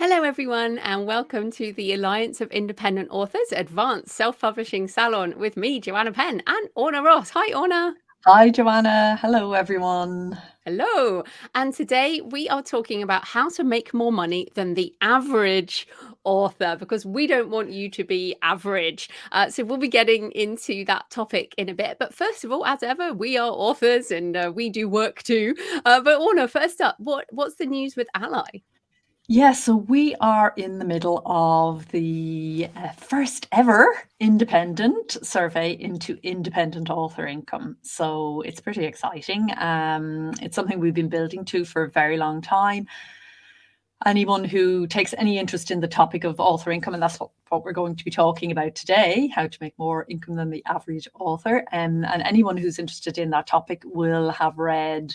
Hello, everyone, and welcome to the Alliance of Independent Authors Advanced Self-Publishing Salon with me, Joanna Penn, and Orna Ross. Hi, Orna. Hi, Joanna. Hello, everyone. Hello. And today we are talking about how to make more money than the average author, because we don't want you to be average. So we'll be getting into that topic in a bit. But first of all, as ever, we are authors and we do work too. But Orna, first up, what's the news with ALLi? Yeah, so we are in the middle of the first ever independent survey into independent author income. So it's pretty exciting. It's something we've been building to for a very long time. Anyone who takes any interest in the topic of author income, and that's what we're going to be talking about today, how to make more income than the average author. And anyone who's interested in that topic will have read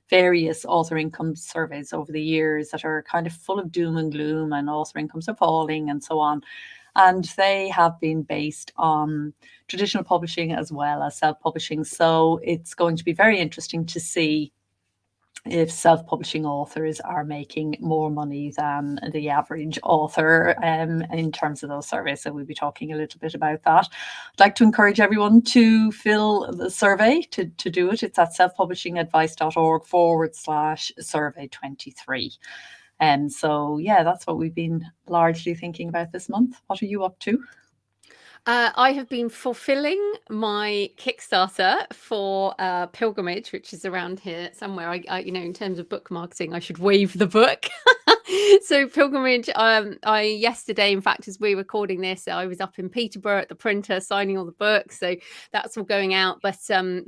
various author income surveys over the years that are kind of full of doom and gloom and author incomes are falling and so on. And they have been based on traditional publishing as well as self-publishing. So it's going to be very interesting to see if self-publishing authors are making more money than the average author in terms of those surveys. So we'll be talking a little bit about that. I'd like to encourage everyone to fill the survey to do it. It's at selfpublishingadvice.org/survey23. So yeah, that's what we've been largely thinking about this month. What are you up to? I have been fulfilling my Kickstarter for Pilgrimage, which is around here somewhere. In terms of book marketing, I should wave the book. So Pilgrimage, yesterday, in fact, as we're recording this, I was up in Peterborough at the printer signing all the books. So that's all going out. But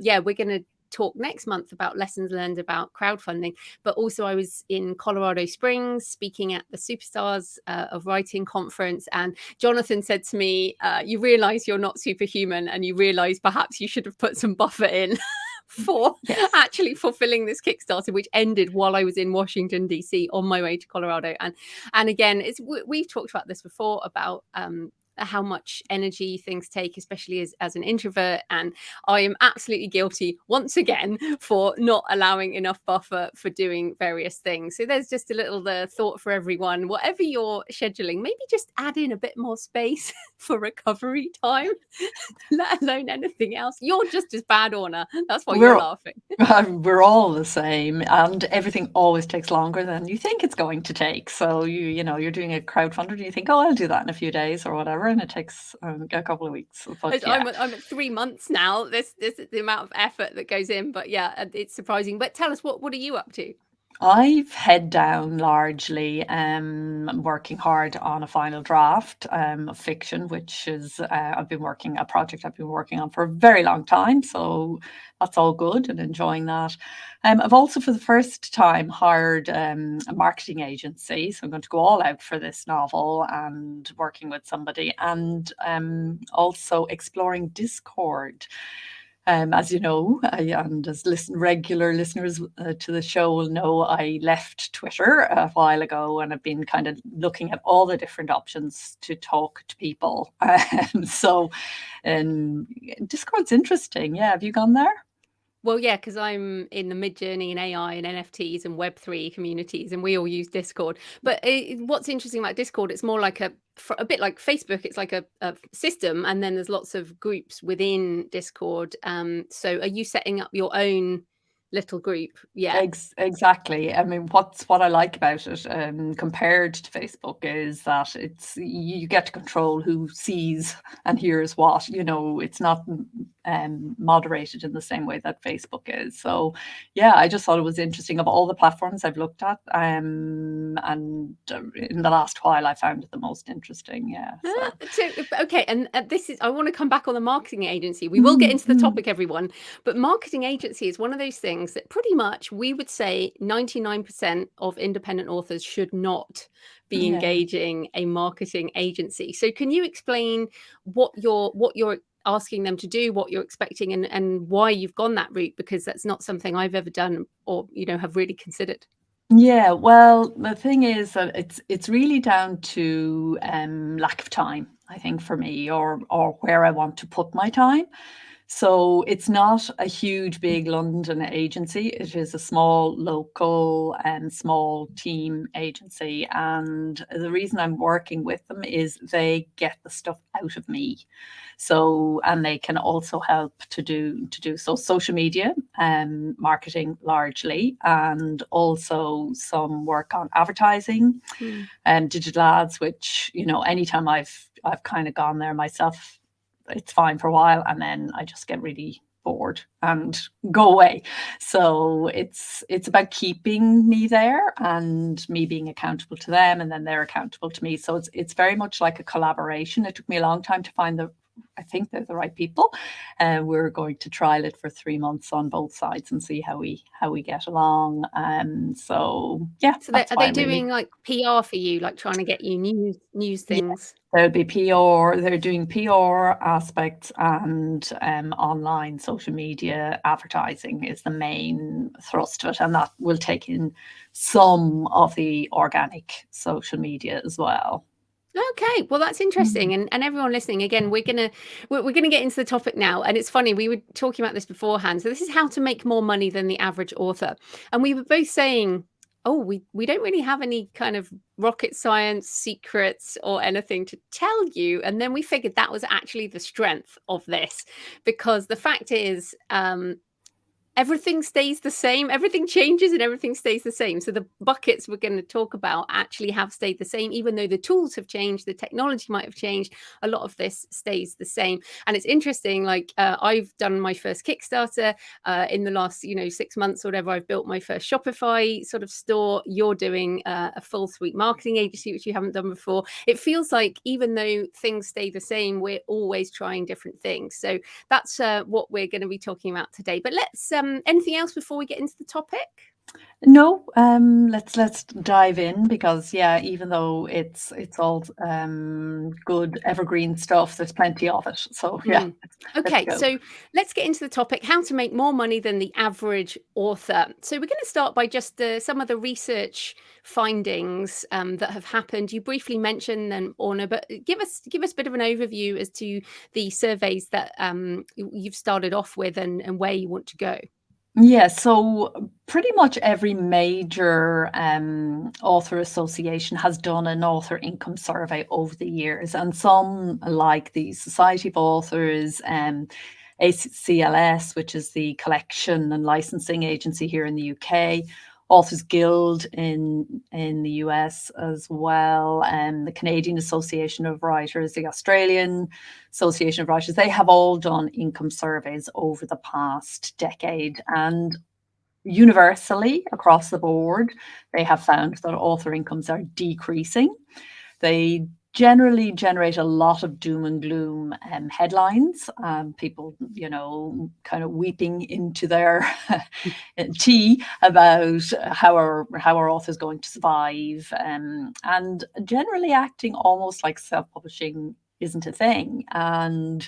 yeah, we're going to talk next month about lessons learned about crowdfunding. But also I was in Colorado Springs speaking at the Superstars of Writing conference, and Jonathan said to me, you realize you're not superhuman, and you realize perhaps you should have put some buffer in for Yes. actually fulfilling this Kickstarter, which ended while I was in Washington DC on my way to Colorado. And again, we've talked about this before about how much energy things take, especially as an introvert. And I am absolutely guilty once again for not allowing enough buffer for doing various things. So there's just a little thought for everyone. Whatever you're scheduling, maybe just add in a bit more space for recovery time, let alone anything else. You're just as bad, Orna. That's why you're We're laughing. we're all the same, and everything always takes longer than you think it's going to take. So you're doing a crowdfunder, and you think, oh, I'll do that in a few days or whatever, and it takes a couple of weeks. But yeah, I'm at 3 months now. This is the amount of effort that goes in. But yeah, it's surprising. But tell us, what are you up to? I've head down largely. I'm working hard on a final draft of fiction, which is a project I've been working on for a very long time. So that's all good and enjoying that. I've also, for the first time, hired a marketing agency. So I'm going to go all out for this novel and working with somebody, and also exploring Discord. As you know, and as regular listeners to the show will know, I left Twitter a while ago and I've been kind of looking at all the different options to talk to people. So, Discord's interesting. Yeah, have you gone there? Well, yeah, because I'm in the Midjourney and AI and NFTs and Web3 communities, and we all use Discord. But what's interesting about Discord, it's more like a bit like Facebook. It's like a system, and then there's lots of groups within Discord. So are you setting up your own little group? Yeah. Exactly. I mean, what I like about it, compared to Facebook, is that you get to control who sees and hears what. It's not moderated in the same way that Facebook is. So, yeah, I just thought it was interesting. Of all the platforms I've looked at, and in the last while, I found it the most interesting. Yeah. So. So okay, and this is, I want to come back on the marketing agency. We will get into the topic, everyone, but marketing agency is one of those things that pretty much we would say 99% of independent authors should not be Yeah. engaging a marketing agency. So can you explain what you're asking them to do, what you're expecting, and why you've gone that route? Because that's not something I've ever done or have really considered. Yeah, well, the thing is that it's really down to lack of time, I think, for me, or where I want to put my time. So it's not a huge, big London agency. It is a small, local, and small team agency. And the reason I'm working with them is they get the stuff out of me. So, and they can also help to do so social media, marketing largely, and also some work on advertising Mm. and digital ads. Which, anytime I've kind of gone there myself, it's fine for a while, and then I just get really bored and go away. So it's about keeping me there and me being accountable to them, and then they're accountable to me. So it's very much like a collaboration. It took me a long time to find I think they're the right people. We're going to trial it for 3 months on both sides and see how we get along. So yeah, So that's are why they I'm really. doing like PR for you, like trying to get you news Yeah, things? there'll be PR. They're doing PR aspects, and online social media advertising is the main thrust of it, and that will take in some of the organic social media as well. Okay, well that's interesting, and everyone listening, again, we're gonna get into the topic now, and it's funny, we were talking about this beforehand. So this is how to make more money than the average author, and we were both saying, oh, we don't really have any kind of rocket science secrets or anything to tell you, and then we figured that was actually the strength of this, because the fact is, everything stays the same. Everything changes and everything stays the same. So the buckets we're going to talk about actually have stayed the same, even though the tools have changed, the technology might have changed. A lot of this stays the same. And it's interesting. Like I've done my first Kickstarter in the last 6 months or whatever. I've built my first Shopify sort of store. You're doing a full suite marketing agency, which you haven't done before. It feels like even though things stay the same, we're always trying different things. So that's what we're going to be talking about today. But let's anything else before we get into the topic? No, let's dive in, because yeah, even though it's all good evergreen stuff, there's plenty of it. So yeah, Mm. let's Okay, go. so let's get into the topic, how to make more money than the average author. So we're going to start by just some of the research findings that have happened. You briefly mentioned them, Orna, but give us a bit of an overview as to the surveys that you've started off with, and where you want to go. Yeah, so pretty much every major author association has done an author income survey over the years, and some, like the Society of Authors, ACLS, which is the collection and licensing agency here in the UK, Authors Guild in the US as well, and the Canadian Association of Writers, the Australian Association of Writers, they have all done income surveys over the past decade. And universally across the board, they have found that author incomes are decreasing. They generally generate a lot of doom and gloom headlines. People, kind of weeping into their tea about how our author's going to survive, and generally acting almost like self-publishing isn't a thing. And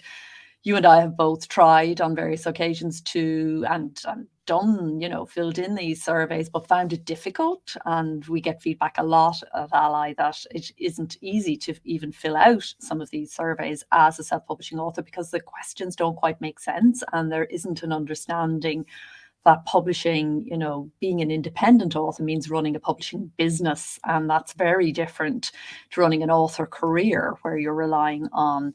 you and I have both tried on various occasions to and done, filled in these surveys, but found it difficult. And we get feedback a lot at ALLi that it isn't easy to even fill out some of these surveys as a self-publishing author, because the questions don't quite make sense, and there isn't an understanding that publishing, being an independent author means running a publishing business. And that's very different to running an author career, where you're relying on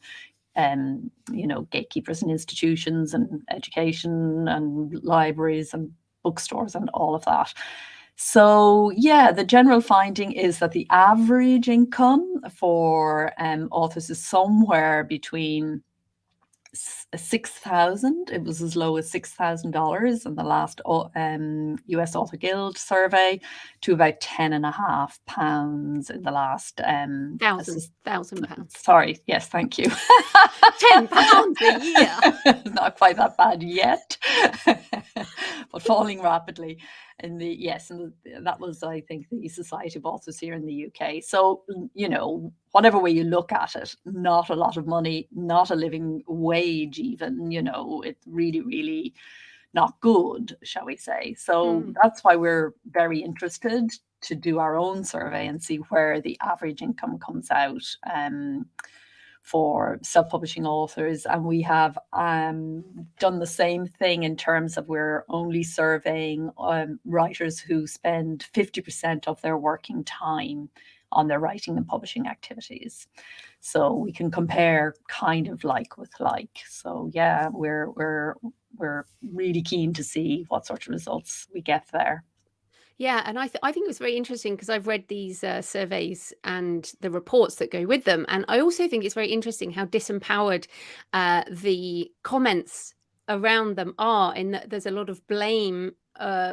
gatekeepers and institutions and education and libraries and bookstores and all of that. So yeah, the general finding is that the average income for authors is somewhere between 6,000. It was as low as $6,000 in the last US Author Guild survey, to about £10.5 in the last Thousand pounds. sorry, yes, thank you. £10 a year. Not quite that bad yet, but falling rapidly. And that was, I think, the Society of Authors here in the UK. So, whatever way you look at it, not a lot of money, not a living wage even, it's really, really not good, shall we say. So Mm. that's why we're very interested to do our own survey and see where the average income comes out. for self-publishing authors, and we have done the same thing in terms of we're only surveying writers who spend 50% of their working time on their writing and publishing activities. So we can compare kind of like with like. So yeah, we're really keen to see what sort of results we get there. Yeah, and I think it was very interesting because I've read these surveys and the reports that go with them, and I also think it's very interesting how disempowered the comments around them are. In that there's a lot of blame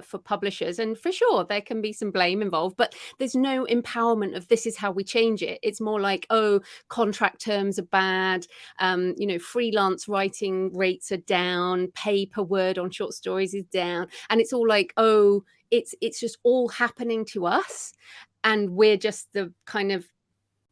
for publishers, and for sure there can be some blame involved, but there's no empowerment of this is how we change it. It's more like, oh, contract terms are bad, freelance writing rates are down, pay per word on short stories is down, and it's all like, oh, it's just all happening to us, and we're just the kind of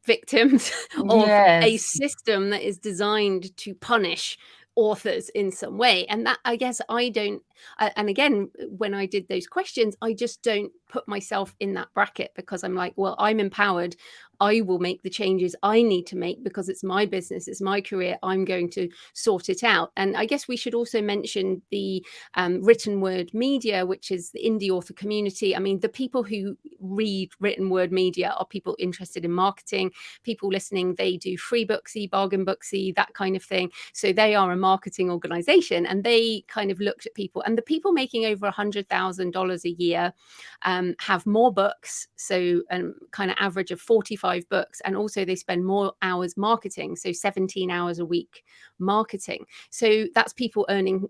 victims of a Yes. system that is designed to punish authors in some way. And that, I guess, I don't and again, when I did those questions, I just don't put myself in that bracket, because I'm like, well, I'm empowered, I will make the changes I need to make because it's my business, it's my career, I'm going to sort it out. And I guess we should also mention the written word media, which is the indie author community. I mean, the people who read written word media are people interested in marketing. People listening, they do free booksy, bargain booksy, that kind of thing. So they are a marketing organization, and they kind of looked at people, and the people making over $100,000 a year have more books, so kind of average of 45 books, and also they spend more hours marketing, so 17 hours a week marketing. So that's people earning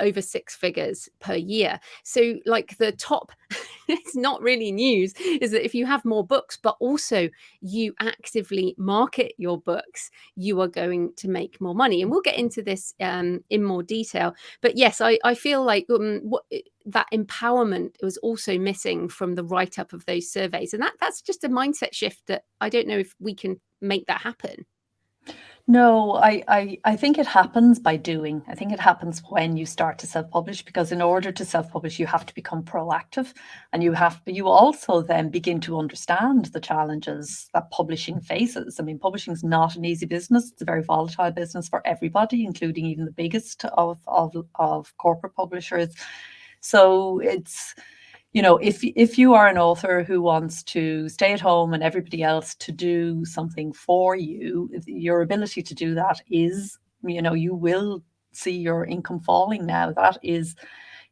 over 6 figures per year. So like the top, it's not really news, is that if you have more books, but also you actively market your books, you are going to make more money. And we'll get into this in more detail. But yes, I feel like that empowerment was also missing from the write-up of those surveys. And that's just a mindset shift that I don't know if we can make that happen. No, I think it happens by doing. I think it happens when you start to self-publish, because in order to self-publish, you have to become proactive, and you also then begin to understand the challenges that publishing faces. I mean, publishing is not an easy business. It's a very volatile business for everybody, including even the biggest of corporate publishers. So it's, if you are an author who wants to stay at home and everybody else to do something for you, your ability to do that is, you will see your income falling now. That is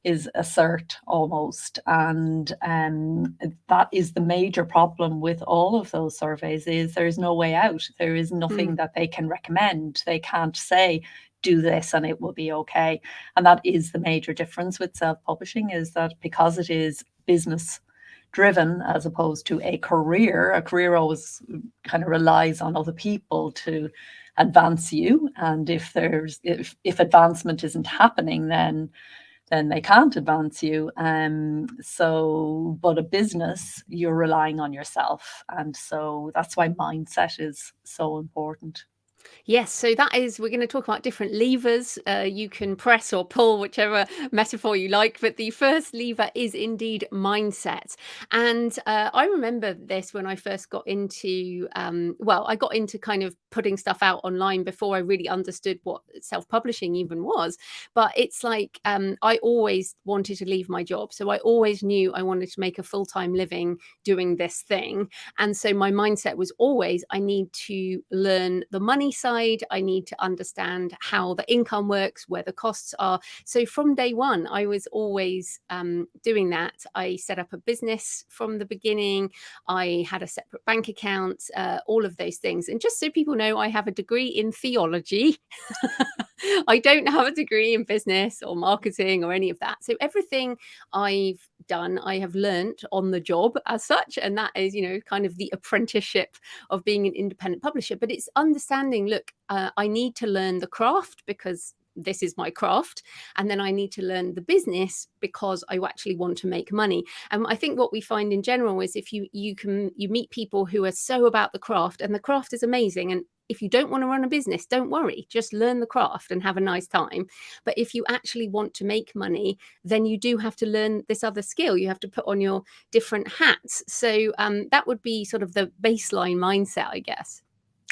a cert almost. And that is the major problem with all of those surveys, is there is no way out. There is nothing that they can recommend. They can't say, do this and it will be okay. And that is the major difference with self-publishing, is that because it is business driven as opposed to a career always kind of relies on other people to advance you. And if advancement isn't happening, then they can't advance you. But a business, you're relying on yourself. And so that's why mindset is so important. Yes, so that is, we're going to talk about different levers you can press or pull, whichever metaphor you like. But the first lever is indeed mindset. And I remember this when I first got into, I got into kind of putting stuff out online before I really understood what self-publishing even was. But it's like I always wanted to leave my job. So I always knew I wanted to make a full-time living doing this thing. And so my mindset was always, I need to learn the money side. I need to understand how the income works, where the costs are. So from day one, I was always doing that. I set up a business from the beginning. I had a separate bank account, all of those things. And just so people know, I have a degree in theology. I don't have a degree in business or marketing or any of that. So everything I've done, I have learned on the job as such. And that is, kind of the apprenticeship of being an independent publisher. But it's understanding, look, I need to learn the craft because this is my craft. And then I need to learn the business because I actually want to make money. And I think what we find in general is if you meet people who are so about the craft, and the craft is amazing. And if you don't want to run a business, don't worry, just learn the craft and have a nice time. But if you actually want to make money, then you do have to learn this other skill. You have to put on your different hats. So that would be sort of the baseline mindset, I guess.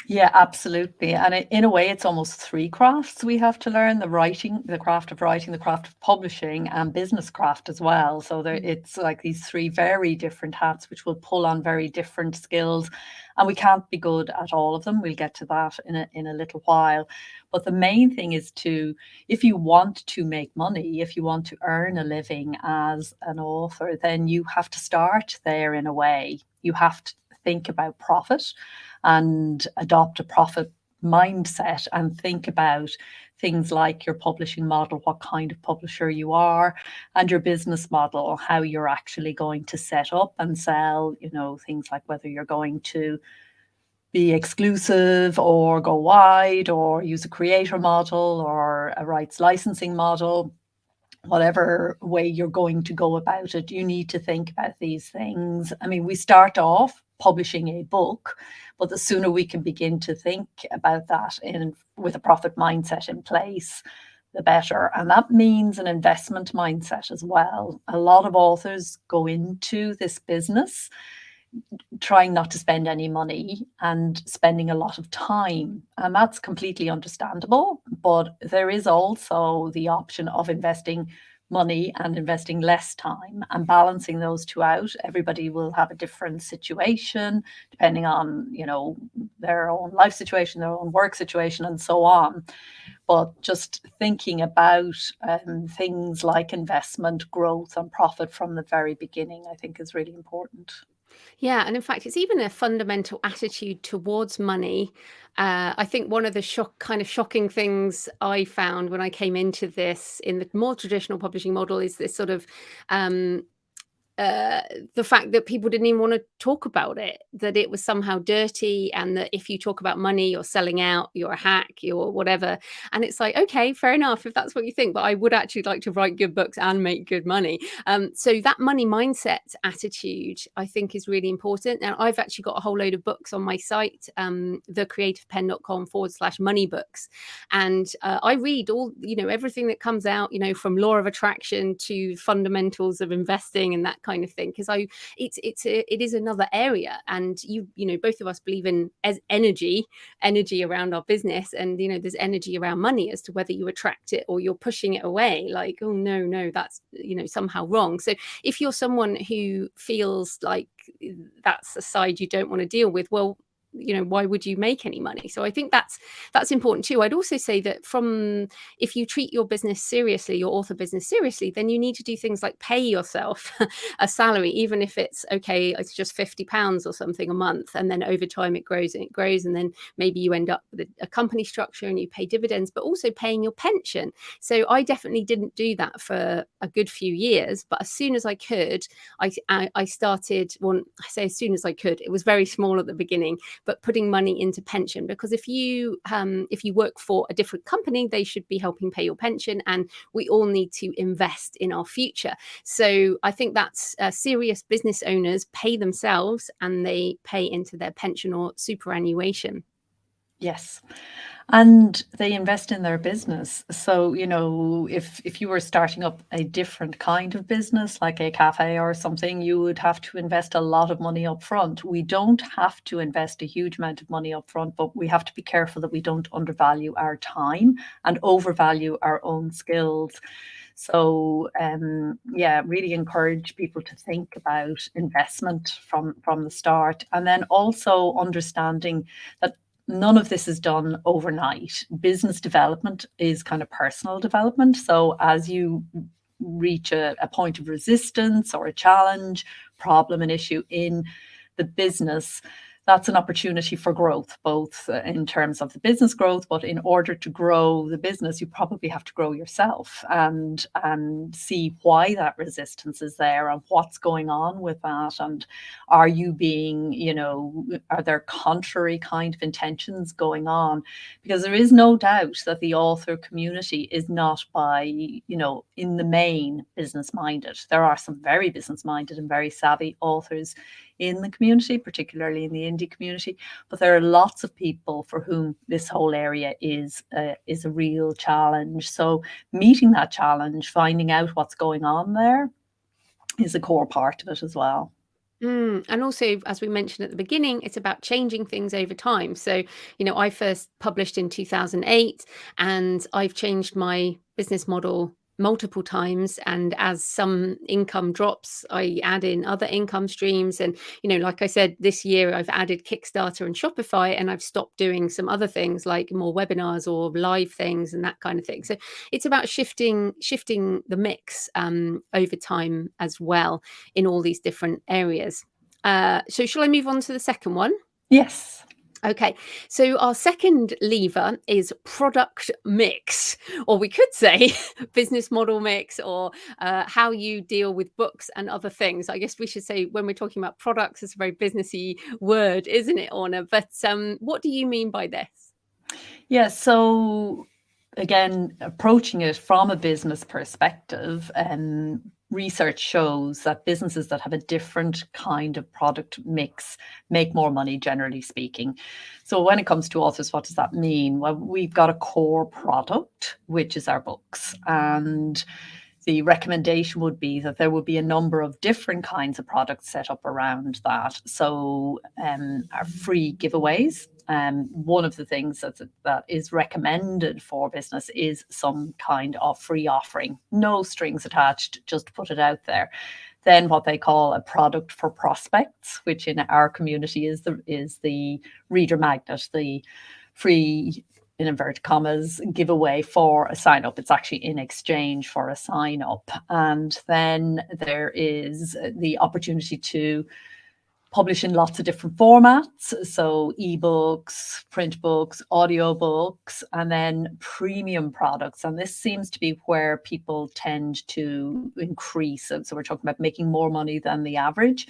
Yeah, absolutely. And in a way, it's almost three crafts we have to learn: the writing, the craft of writing, the craft of publishing, and business craft as well. So there, Mm. it's like these three very different hats, which will pull on very different skills. And we can't be good at all of them. We'll get to that in a little while. But the main thing is to, if you want to make money, if you want to earn a living as an author, then you have to start there in a way. You have to think about profit and adopt a profit mindset and think about things like your publishing model, what kind of publisher you are, and your business model, how you're actually going to set up and sell, things like whether you're going to be exclusive or go wide or use a creator model or a rights licensing model. Whatever way you're going to go about it, you need to think about these things. I mean, we start off publishing a book, but the sooner we can begin to think about that with a profit mindset in place, the better. And that means an investment mindset as well. A lot of authors go into this business trying not to spend any money and spending a lot of time. And that's completely understandable. But there is also the option of investing money and investing less time and balancing those two out. Everybody will have a different situation depending on, their own life situation, their own work situation, and so on. But just thinking about things like investment, growth, and profit from the very beginning, I think is really important. Yeah, and in fact, it's even a fundamental attitude towards money. I think one of the kind of shocking things I found when I came into this in the more traditional publishing model is this sort of um, uh, the fact that people didn't even want to talk about it, that it was somehow dirty, and that if you talk about money, you're selling out, you're a hack, you're whatever. And it's like, okay, fair enough if that's what you think, but I would actually like to write good books and make good money. So that money mindset attitude, I think, is really important. Now, I've actually got a whole load of books on my site, thecreativepenn.com/money books. And I read everything that comes out, from law of attraction to fundamentals of investing and that kind of thing, because it is another area. And both of us believe in as energy around our business, and there's energy around money as to whether you attract it or you're pushing it away, like, oh no, that's somehow wrong. So if you're someone who feels like that's a side you don't want to deal with, well, why would you make any money? So I think that's important too. I'd also say that if you treat your business seriously, your author business seriously, then you need to do things like pay yourself a salary, even if it's just £50 or something a month, and then over time it grows and it grows, and then maybe you end up with a company structure and you pay dividends, but also paying your pension. So I definitely didn't do that for a good few years, but as soon as I could, I started. Well, I say as soon as I could. It was very small at the beginning, but putting money into pension, because if you work for a different company, they should be helping pay your pension, and we all need to invest in our future. So I think that's serious business owners pay themselves and they pay into their pension or superannuation. Yes. And they invest in their business. So, if you were starting up a different kind of business, like a cafe or something, you would have to invest a lot of money up front. We don't have to invest a huge amount of money up front, but we have to be careful that we don't undervalue our time and overvalue our own skills. So, yeah, really encourage people to think about investment from the start, and then also understanding that none of this is done overnight. Business development is kind of personal development. So as you reach a point of resistance or a challenge, problem, an issue in the business, that's an opportunity for growth, both in terms of the business growth, but in order to grow the business, you probably have to grow yourself and see why that resistance is there and what's going on with that. And are you being, are there contrary kind of intentions going on? Because there is no doubt that the author community is not in the main business minded. There are some very business minded and very savvy authors in the community, particularly in the indie community. But there are lots of people for whom this whole area is a real challenge. So meeting that challenge, finding out what's going on there, is a core part of it as well. And also, as we mentioned at the beginning, it's about changing things over time. So, I first published in 2008, and I've changed my business model multiple times. And as some income drops, I add in other income streams. And, like I said, this year I've added Kickstarter and Shopify, and I've stopped doing some other things like more webinars or live things and that kind of thing. So it's about shifting the mix over time as well in all these different areas. So shall I move on to the second one? Yes. Okay, so our second lever is product mix, or we could say business model mix, or how you deal with books and other things. I guess we should say when we're talking about products, it's a very businessy word, isn't it, Orna? But what do you mean by this? Yeah, so again, approaching it from a business perspective, research shows that businesses that have a different kind of product mix make more money, generally speaking. So when it comes to authors, what does that mean? Well, we've got a core product, which is our books. And the recommendation would be that there would be a number of different kinds of products set up around that. So our free giveaways. One of the things that is recommended for business is some kind of free offering, no strings attached, just put it out there. Then what they call a product for prospects, which in our community is the reader magnet, the free, in inverted commas, giveaway for a sign up. It's actually in exchange for a sign up. And then there is the opportunity to publish in lots of different formats. So ebooks, print books, audiobooks, and then premium products. And this seems to be where people tend to increase. So we're talking about making more money than the average.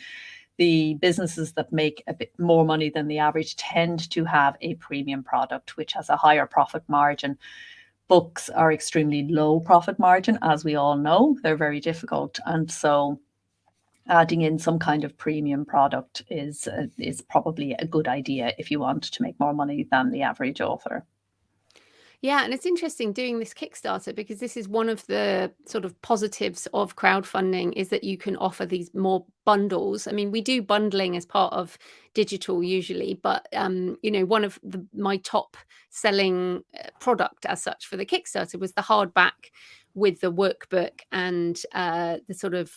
The businesses that make a bit more money than the average tend to have a premium product, which has a higher profit margin. Books are extremely low profit margin, as we all know. They're very difficult. And so adding in some kind of premium product is probably a good idea if you want to make more money than the average author. Yeah, and it's interesting doing this Kickstarter because this is one of the sort of positives of crowdfunding is that you can offer these more bundles. I mean, we do bundling as part of digital usually, but one of my top selling product as such for the Kickstarter was the hardback with the workbook and the sort of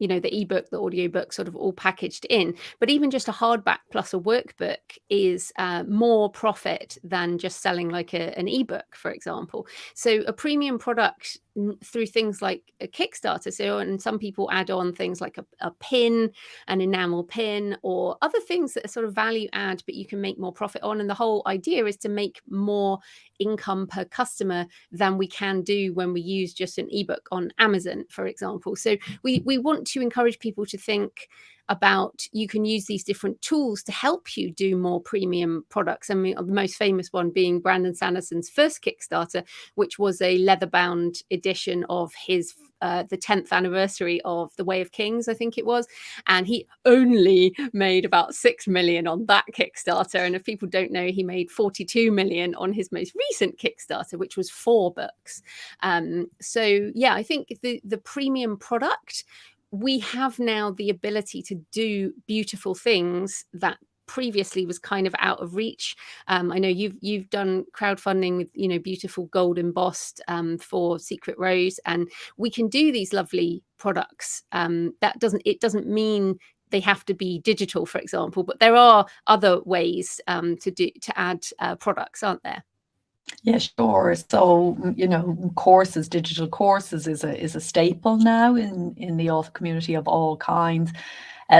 the ebook, the audiobook sort of all packaged in. But even just a hardback plus a workbook is more profit than just selling like an ebook, for example. So a premium product through things like a Kickstarter. So, and some people add on things like a pin, an enamel pin, or other things that are sort of value add, but you can make more profit on. And the whole idea is to make more income per customer than we can do when we use just an ebook on Amazon, for example. So we want to encourage people to think about you can use these different tools to help you do more premium products. I mean, the most famous one being Brandon Sanderson's first Kickstarter, which was a leather-bound edition of his the 10th anniversary of The Way of Kings, I think it was. And he only made about 6 million on that Kickstarter. And if people don't know, he made 42 million on his most recent Kickstarter, which was 4 books. So yeah, I think the premium product, we have now the ability to do beautiful things that previously was kind of out of reach. I know you've done crowdfunding with beautiful gold embossed for Secret Rose, and we can do these lovely products. That doesn't mean they have to be digital, for example, but there are other ways to add products, aren't there? Yeah, sure. So, courses, digital courses is a staple now in the author community of all kinds.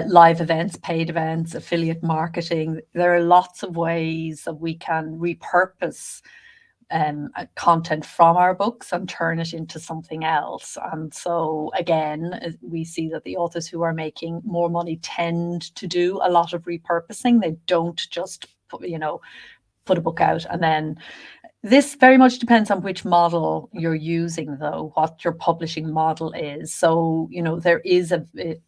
Live events, paid events, affiliate marketing. There are lots of ways that we can repurpose content from our books and turn it into something else. And so again, we see that the authors who are making more money tend to do a lot of repurposing. They don't just put a book out and then. This very much depends on which model you're using, though, what your publishing model is. So, there is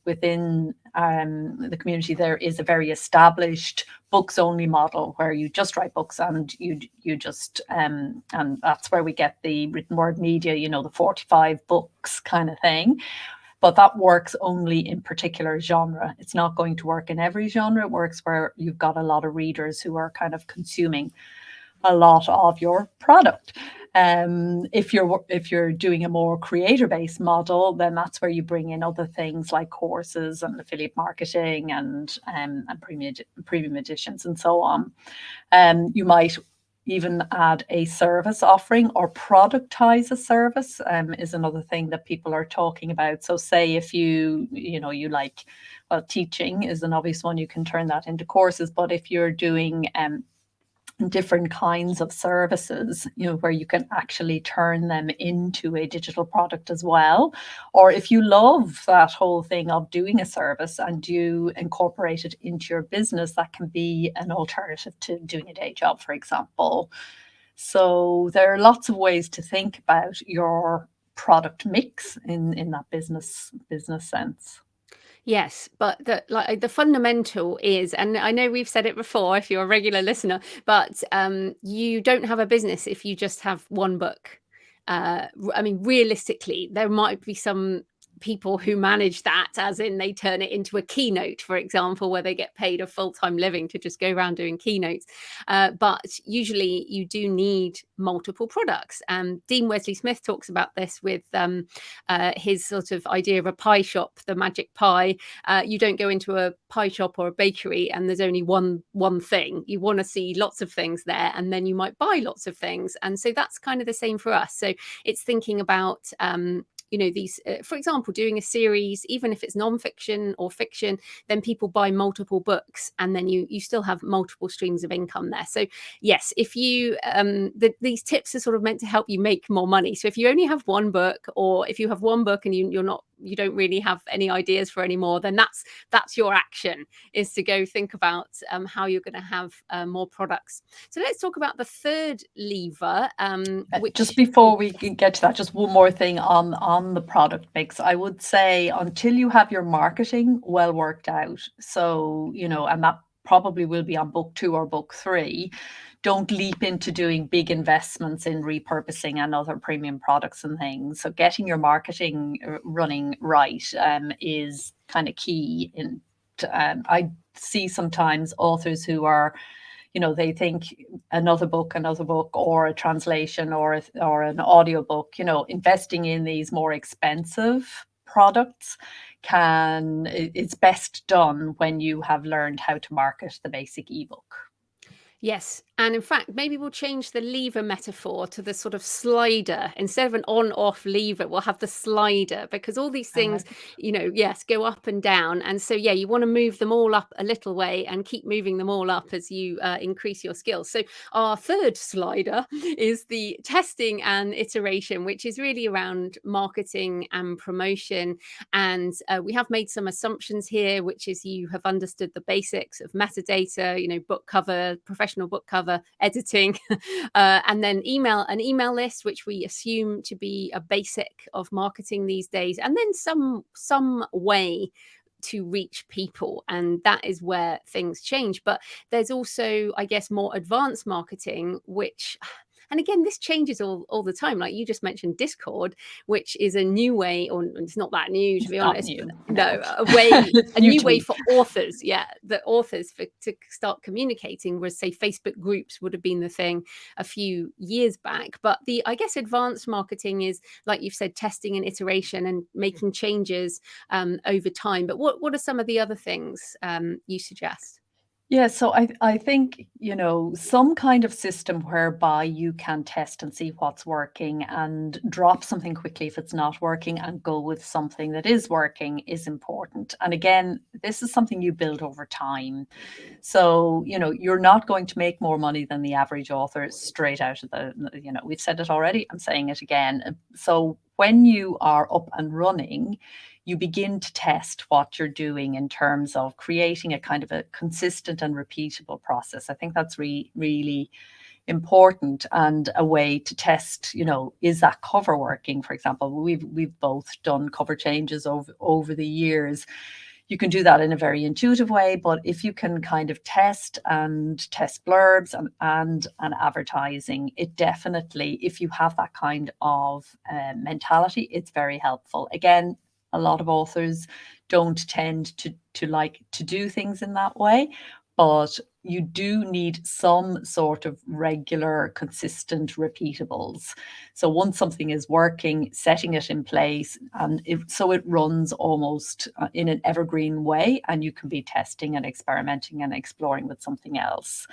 within the community, there is a very established books only model where you just write books and you just, and that's where we get the written word media, the 45 books kind of thing. but that works only in particular genre. It's not going to work in every genre. It works where you've got a lot of readers who are kind of consuming a lot of your product. If you're doing a more creator-based model, then that's where you bring in other things like courses and affiliate marketing and premium editions and so on. You might even add a service offering or productize a service, is another thing that people are talking about. So say if you like, well, teaching is an obvious one, you can turn that into courses. But if you're doing different kinds of services, where you can actually turn them into a digital product as well. Or if you love that whole thing of doing a service and you incorporate it into your business, that can be an alternative to doing a day job, for example. So there are lots of ways to think about your product mix in that business sense. Yes, but the fundamental is, and I know we've said it before if you're a regular listener, but you don't have a business if you just have one book. I mean, realistically, there might be some people who manage that, as in they turn it into a keynote, for example, where they get paid a full-time living to just go around doing keynotes. But usually you do need multiple products. Dean Wesley Smith talks about this with his sort of idea of a pie shop, the magic pie. You don't go into a pie shop or a bakery and there's only one thing. You want to see lots of things there, and then you might buy lots of things. And so that's kind of the same for us. So it's thinking about these, for example, doing a series, even if it's nonfiction or fiction, then people buy multiple books, and then you still have multiple streams of income there. So yes, if you these tips are sort of meant to help you make more money. So if you only have one book, or if you have one book and you don't really have any ideas for any more, then that's your action, is to go think about how you're going to have more products. So let's talk about the third lever. Just before we get to that, just one more thing on the product mix. I would say until you have your marketing well worked out, so and that probably will be on book 2 or book 3. Don't leap into doing big investments in repurposing and other premium products and things. So getting your marketing running right is kind of key. I see sometimes authors who are, they think another book, or a translation, or an audiobook, investing in these more expensive products it's best done when you have learned how to market the basic ebook. Yes. And in fact, maybe we'll change the lever metaphor to the sort of slider. Instead of an on-off lever, we'll have the slider, because all these things, yes, go up and down. And so, yeah, you want to move them all up a little way and keep moving them all up as you increase your skills. So our third slider is the testing and iteration, which is really around marketing and promotion. And we have made some assumptions here, which is you have understood the basics of metadata, book cover, professional book cover, editing, and then an email list, which we assume to be a basic of marketing these days, and then some way to reach people. And that is where things change. But there's also, I guess, more advanced marketing, which, and again, this changes all the time. Like you just mentioned Discord, which is a new way, or it's not that new, to be honest. No, a new way for authors. Yeah, the authors to start communicating, whereas say Facebook groups would have been the thing a few years back. But I guess advanced marketing is, like you've said, testing and iteration and making changes over time. But what are some of the other things you suggest? Yeah, so I think, some kind of system whereby you can test and see what's working and drop something quickly if it's not working and go with something that is working is important. And again, this is something you build over time. So, you're not going to make more money than the average author straight out of we've said it already, I'm saying it again. So when you are up and running, you begin to test what you're doing in terms of creating a kind of a consistent and repeatable process. I think that's really important, and a way to test, is that cover working? For example, we've both done cover changes over the years. You can do that in a very intuitive way, but if you can kind of test blurbs and advertising, it definitely, if you have that kind of mentality, it's very helpful. Again, A lot of authors don't tend to like to do things in that way, but you do need some sort of regular, consistent repeatables. So once something is working, setting it in place, and so it runs almost in an evergreen way, and you can be testing and experimenting and exploring with something else.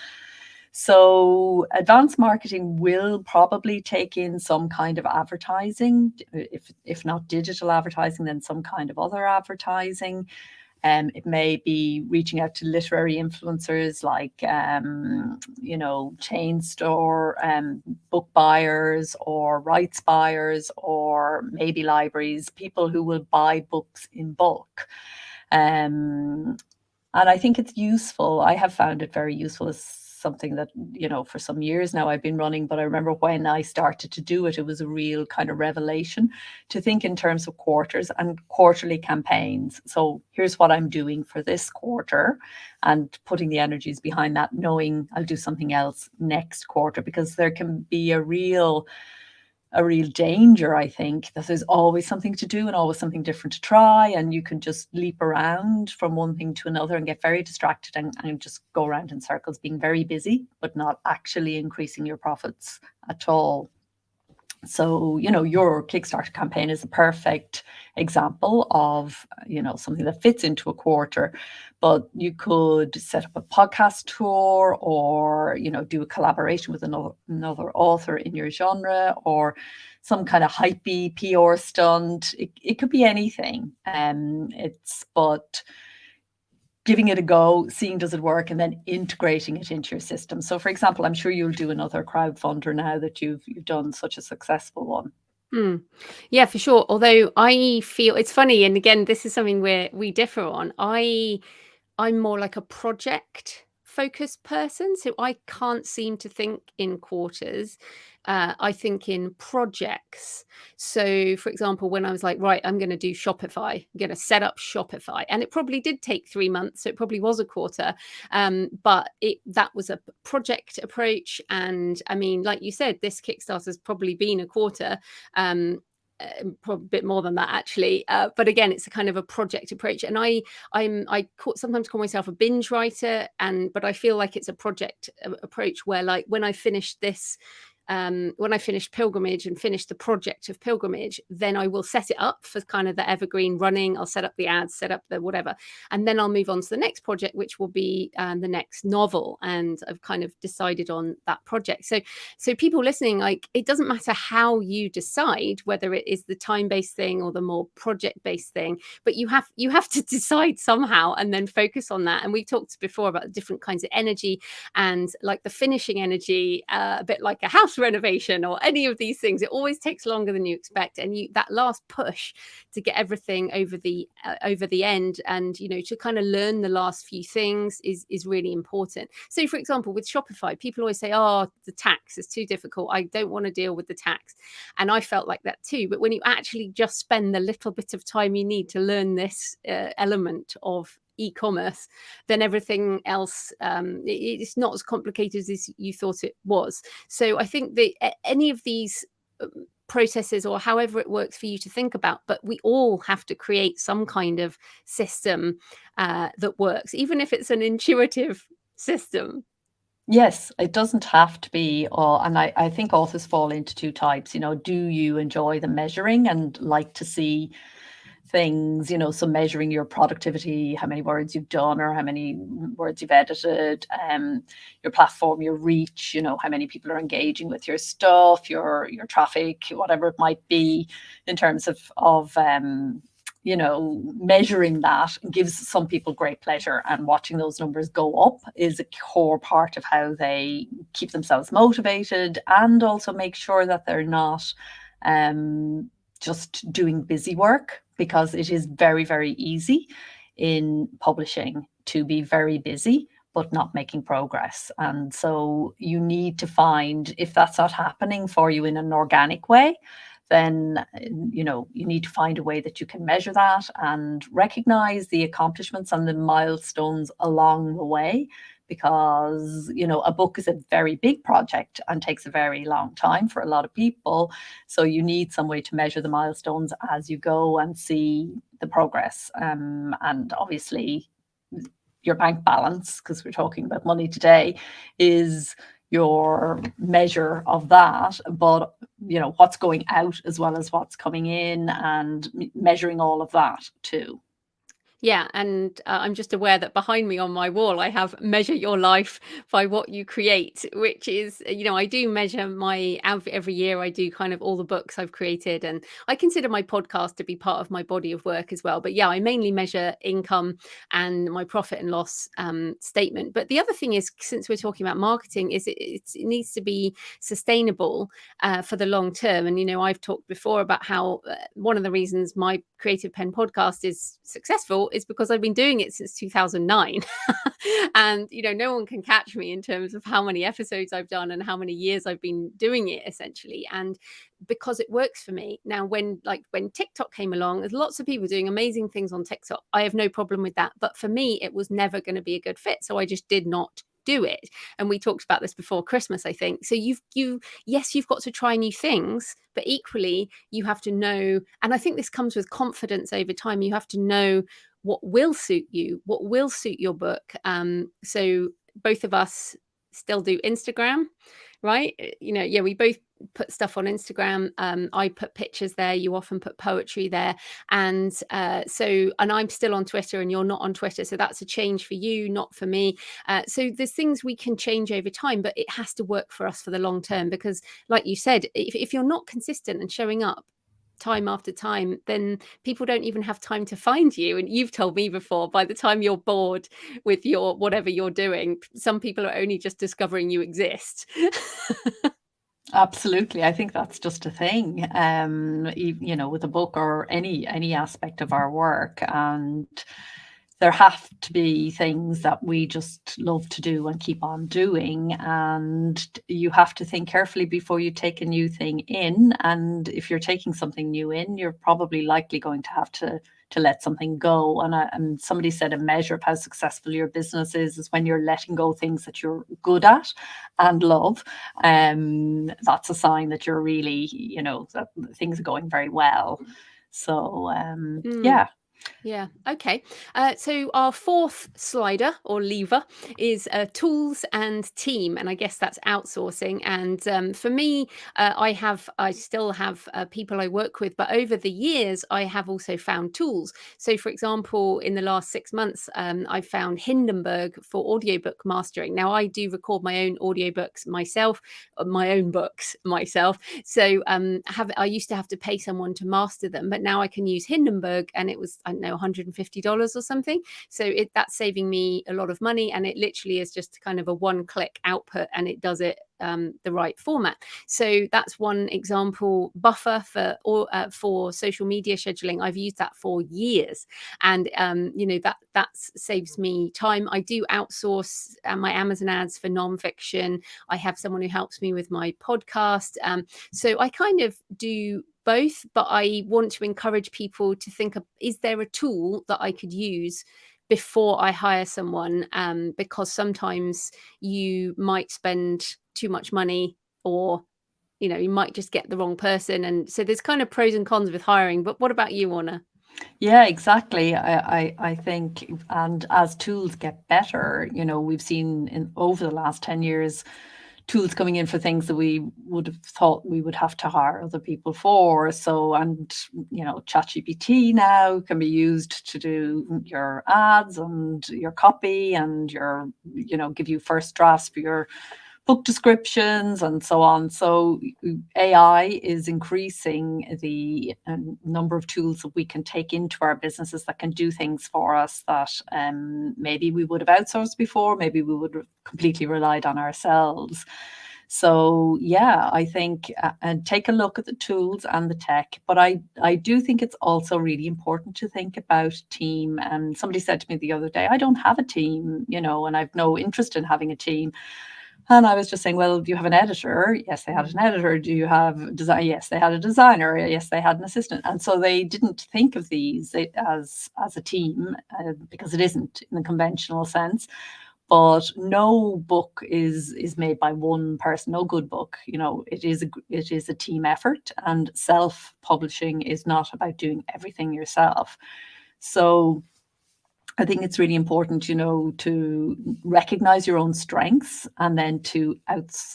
So advanced marketing will probably take in some kind of advertising, if not digital advertising, then some kind of other advertising. It may be reaching out to literary influencers like, chain store book buyers or rights buyers, or maybe libraries, people who will buy books in bulk. And I think it's useful. I have found it very useful as something that, for some years now I've been running, but I remember when I started to do it, it was a real kind of revelation to think in terms of quarters and quarterly campaigns. So here's what I'm doing for this quarter, and putting the energies behind that, knowing I'll do something else next quarter, because there can be a real danger, I think, that there's always something to do and always something different to try, and you can just leap around from one thing to another and get very distracted, and just go around in circles, being very busy but not actually increasing your profits at all. So, your Kickstarter campaign is a perfect example of, something that fits into a quarter. But you could set up a podcast tour, or, do a collaboration with another author in your genre, or some kind of hypey PR stunt. It could be anything. But giving it a go, seeing does it work, and then integrating it into your system. So, for example, I'm sure you'll do another crowdfunder now that you've done such a successful one. Yeah, for sure. Although I feel it's funny, and again, this is something where we differ on. I'm more like a project focused person, so I can't seem to think in quarters. I think in projects. So, for example, when I was like, right, I'm going to do Shopify, I'm going to set up Shopify, and it probably did take 3 months, so it probably was a quarter. But that was a project approach, and I mean, like you said, this Kickstarter has probably been a quarter. Probably a bit more than that, actually, but again, it's a kind of a project approach, and I sometimes call myself a binge writer, but I feel like it's a project approach, where, like, when I finished Pilgrimage and finished the project of Pilgrimage, then I will set it up for kind of the evergreen running. I'll set up the ads, set up the whatever, and then I'll move on to the next project, which will be the next novel. And I've kind of decided on that project. So people listening, like, it doesn't matter how you decide whether it is the time-based thing or the more project-based thing, but you have to decide somehow and then focus on that. And we've talked before about different kinds of energy, and like the finishing energy, a bit like a house renovation or any of these things, it always takes longer than you expect, and that last push to get everything over the end, and to kind of learn the last few things is really important. So, for example, with Shopify, people always say, oh, the tax is too difficult, I don't want to deal with the tax. And I felt like that too. But when you actually just spend the little bit of time you need to learn this element of e-commerce, then everything else, it's not as complicated as you thought it was. So I think that any of these processes, or however it works for you to think about, but we all have to create some kind of system that works, even if it's an intuitive system. Yes, it doesn't have to be, and I think authors fall into two types. Do you enjoy the measuring and like to see things, so measuring your productivity, how many words you've done or how many words you've edited, your platform, your reach, how many people are engaging with your stuff, your traffic, whatever it might be, in terms of measuring that gives some people great pleasure, and watching those numbers go up is a core part of how they keep themselves motivated, and also make sure that they're not just doing busy work, because it is very, very easy in publishing to be very busy but not making progress. And so you need to find, if that's not happening for you in an organic way, then you need to find a way that you can measure that and recognize the accomplishments and the milestones along the way, because a book is a very big project and takes a very long time for a lot of people. So you need some way to measure the milestones as you go, and see the progress. And obviously your bank balance, because we're talking about money today, is your measure of that. But what's going out as well as what's coming in, and measuring all of that too. Yeah, and I'm just aware that behind me on my wall, I have measure your life by what you create, which is, I do measure my every year. I do kind of all the books I've created, and I consider my podcast to be part of my body of work as well. But yeah, I mainly measure income and my profit and loss statement. But the other thing is, since we're talking about marketing, is it needs to be sustainable for the long term. And, I've talked before about how one of the reasons my Creative Penn podcast is successful is because I've been doing it since 2009. And, no one can catch me in terms of how many episodes I've done and how many years I've been doing it, essentially. And because it works for me. Now, when TikTok came along, there's lots of people doing amazing things on TikTok. I have no problem with that. But for me, it was never going to be a good fit. So I just did not do it. And we talked about this before Christmas, I think. So you've got to try new things, but equally you have to know, and I think this comes with confidence over time, you have to know what will suit you, what will suit your book. So both of us still do Instagram, right? We both put stuff on Instagram. I put pictures there. You often put poetry there. And and I'm still on Twitter and you're not on Twitter. So that's a change for you, not for me. So there's things we can change over time, but it has to work for us for the long term, because like you said, if you're not consistent and showing up time after time, then people don't even have time to find you. And you've told me before, by the time you're bored with your whatever you're doing, some people are only just discovering you exist. Absolutely. I think that's just a thing, with a book or any aspect of our work. And there have to be things that we just love to do and keep on doing. And you have to think carefully before you take a new thing in. And if you're taking something new in, you're probably likely going to have to let something go. And somebody said a measure of how successful your business is when you're letting go things that you're good at and love. That's a sign that you're really, that things are going very well. So, yeah. Yeah. Okay. So our fourth slider or lever is tools and team, and I guess that's outsourcing. And for me, I still have people I work with, but over the years, I have also found tools. So, for example, in the last 6 months, I found Hindenburg for audiobook mastering. Now, I do record my own audiobooks myself, my own books myself. So, I used to have to pay someone to master them, but now I can use Hindenburg, and it was, I don't know, $150 or something. So that's saving me a lot of money, and it literally is just kind of a one-click output, and it does it the right format. So that's one example. Buffer for social media scheduling, I've used that for years, and that saves me time. I do outsource my Amazon ads for nonfiction. I have someone who helps me with my podcast. So I kind of do both, but I want to encourage people to think of, is there a tool that I could use before I hire someone? Because sometimes you might spend too much money, or you might just get the wrong person. And so there's kind of pros and cons with hiring. But what about you, Orna? Yeah, exactly. I think, and as tools get better, we've seen over the last 10 years, tools coming in for things that we would have thought we would have to hire other people for. So, and ChatGPT now can be used to do your ads and your copy and give you first drafts for your book descriptions and so on. So AI is increasing the number of tools that we can take into our businesses that can do things for us that maybe we would have outsourced before, maybe we would have completely relied on ourselves. So yeah, I think and take a look at the tools and the tech, but I do think it's also really important to think about team. And somebody said to me the other day, I don't have a team, and I've no interest in having a team. And I was just saying, well, do you have an editor? Yes, they had an editor. Do you have design? Yes, they had a designer. Yes, they had an assistant. And so they didn't think of these as a team because it isn't in the conventional sense. But no book is made by one person. No good book, it is a team effort, and self-publishing is not about doing everything yourself. So I think it's really important, to recognize your own strengths and then to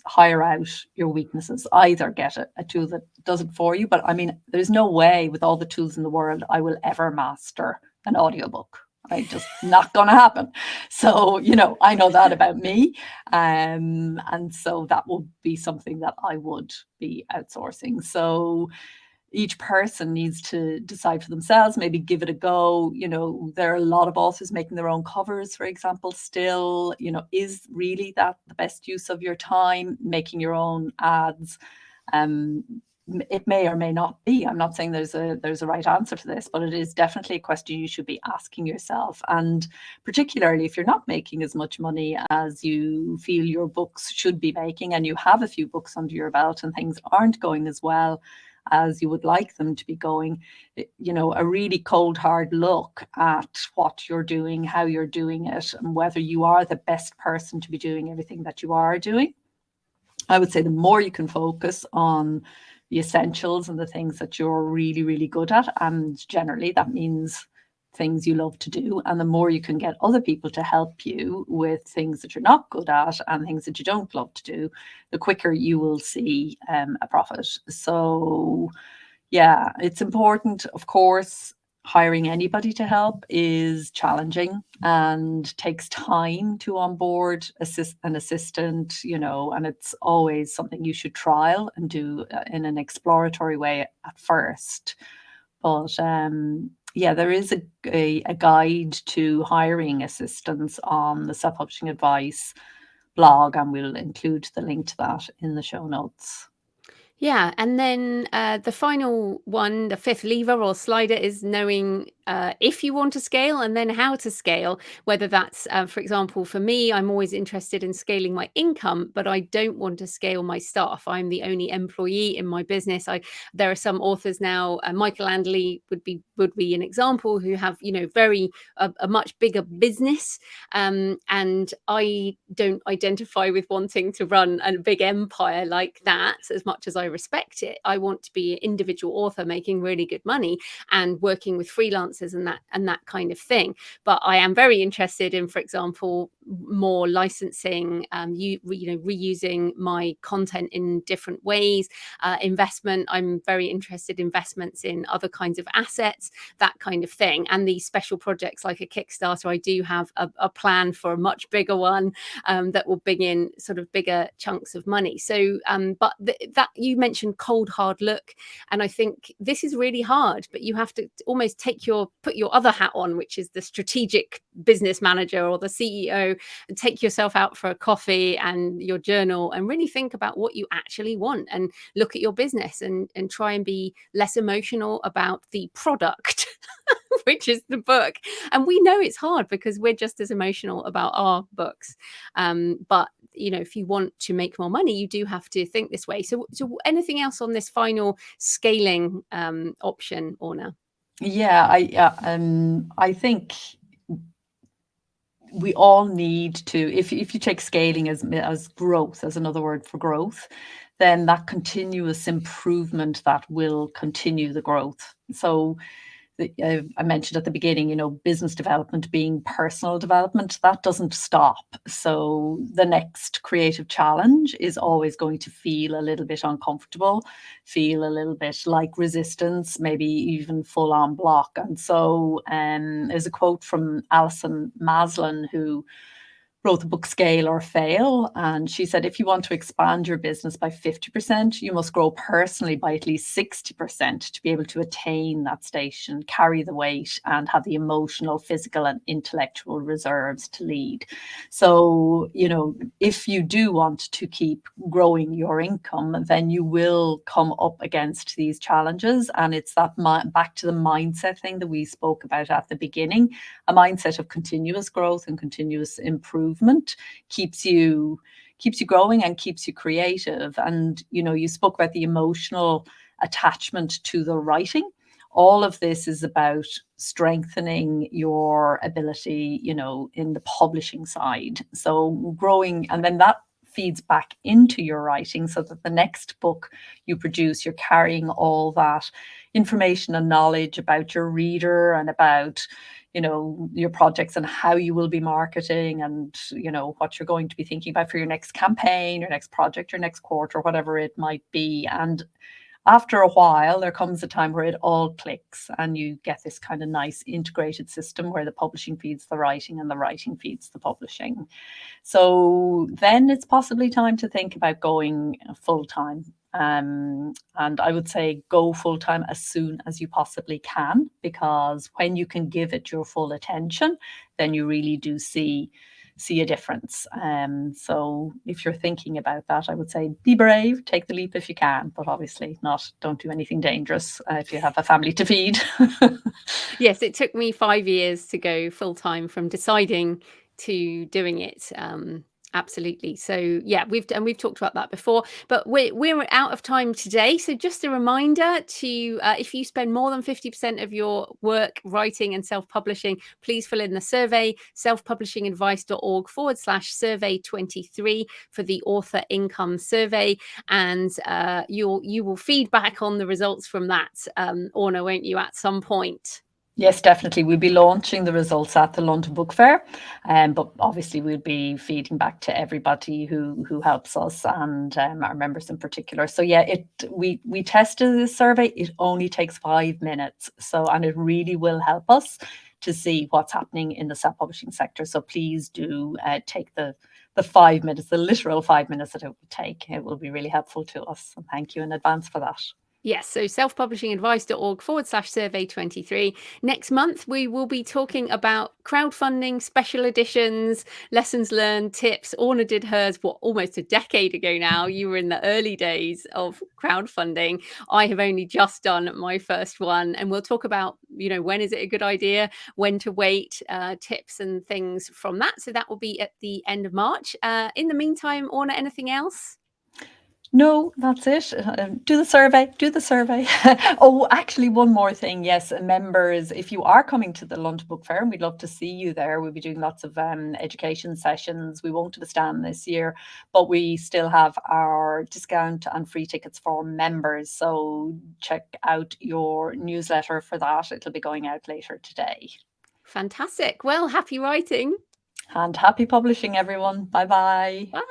hire out your weaknesses. Either get a tool that does it for you, but I mean, there's no way with all the tools in the world I will ever master an audiobook. Right, just not going to happen. So, I know that about me. And so that would be something that I would be outsourcing. So each person needs to decide for themselves, maybe give it a go. There are a lot of authors making their own covers, for example, still. Is really that the best use of your time, making your own ads? It may or may not be. I'm not saying there's a right answer to this, but it is definitely a question you should be asking yourself. And particularly if you're not making as much money as you feel your books should be making, and you have a few books under your belt and things aren't going as well as you would like them to be going, a really cold, hard look at what you're doing, how you're doing it, and whether you are the best person to be doing everything that you are doing. I would say the more you can focus on the essentials and the things that you're really, really good at, and generally that means things you love to do, and the more you can get other people to help you with things that you're not good at and things that you don't love to do, the quicker you will see a profit. So yeah, it's important, of course. Hiring anybody to help is challenging and takes time to onboard an assistant, and it's always something you should trial and do in an exploratory way at first. But yeah, there is a guide to hiring assistants on the Self-Publishing Advice blog, and we'll include the link to that in the show notes. Yeah, and then the final one, the fifth lever or slider, is knowing if you want to scale and then how to scale. Whether that's, for example, for me, I'm always interested in scaling my income, but I don't want to scale my staff. I'm the only employee in my business. There are some authors now, Michael ALLi would be an example, who have very a much bigger business, and I don't identify with wanting to run a big empire like that. As much as I respect it, I want to be an individual author making really good money and working with freelancers and that kind of thing. But I am very interested in, for example, more licensing, reusing my content in different ways. Investment, I'm very interested in investments in other kinds of assets, that kind of thing. And these special projects like a Kickstarter, I do have a plan for a much bigger one that will bring in sort of bigger chunks of money. So, but that you mentioned cold, hard look. And I think this is really hard, but you have to almost put your other hat on, which is the strategic business manager or the CEO, and take yourself out for a coffee and your journal and really think about what you actually want, and look at your business and try and be less emotional about the product, which is the book. And we know it's hard because we're just as emotional about our books. But if you want to make more money, you do have to think this way. So anything else on this final scaling option, Orna? Yeah, I think we all need to, if you take scaling as growth, as another word for growth, then that continuous improvement that will continue the growth. So I mentioned at the beginning, business development being personal development, that doesn't stop. So the next creative challenge is always going to feel a little bit uncomfortable, feel a little bit like resistance, maybe even full on block. And so there's a quote from Alison Maslin, who wrote the book Scale or Fail. And she said, if you want to expand your business by 50%, you must grow personally by at least 60% to be able to attain that station, carry the weight, and have the emotional, physical, and intellectual reserves to lead. So, if you do want to keep growing your income, then you will come up against these challenges. And it's that back to the mindset thing that we spoke about at the beginning. A mindset of continuous growth and continuous improvement keeps you growing and keeps you creative. And you spoke about the emotional attachment to the writing. all of this is about strengthening your ability, in the publishing side. So growing, and then that feeds back into your writing so that the next book you produce, you're carrying all that information and knowledge about your reader and about your projects and how you will be marketing and what you're going to be thinking about for your next campaign, your next project, your next quarter, whatever it might be. And after a while, there comes a time where it all clicks and you get this kind of nice integrated system where the publishing feeds the writing and the writing feeds the publishing. So then it's possibly time to think about going full time. And I would say go full time as soon as you possibly can, because when you can give it your full attention, then you really do see a difference. So if you're thinking about that, I would say be brave, take the leap if you can, but obviously don't do anything dangerous if you have a family to feed. Yes, it took me 5 years to go full time from deciding to doing it. Absolutely. So yeah, we've talked about that before, but we're out of time today. So just a reminder to if you spend more than 50% of your work writing and self-publishing, please fill in the survey, selfpublishingadvice.org/survey23 for the author income survey, and you will feed back on the results from that, Orna, won't you, at some point? Yes, definitely. We'll be launching the results at the London Book Fair, but obviously we'll be feeding back to everybody who helps us and our members in particular. So yeah, we tested this survey. It only takes 5 minutes, and it really will help us to see what's happening in the self-publishing sector. So please do take the 5 minutes, the literal 5 minutes that it will take. It will be really helpful to us. And thank you in advance for that. Yes, so selfpublishingadvice.org/survey23. Next month, we will be talking about crowdfunding, special editions, lessons learned, tips. Orna did hers, almost a decade ago now. You were in the early days of crowdfunding. I have only just done my first one, and we'll talk about, when is it a good idea, when to wait, tips and things from that. So that will be at the end of March. In the meantime, Orna, anything else? No, that's it. Do the survey. Oh, actually, one more thing. Yes, members, if you are coming to the London Book Fair, and we'd love to see you there. We'll be doing lots of education sessions. We won't have a stand this year, but we still have our discount and free tickets for members. So check out your newsletter for that. It'll be going out later today. Fantastic. Well, happy writing. And happy publishing, everyone. Bye-bye. Bye.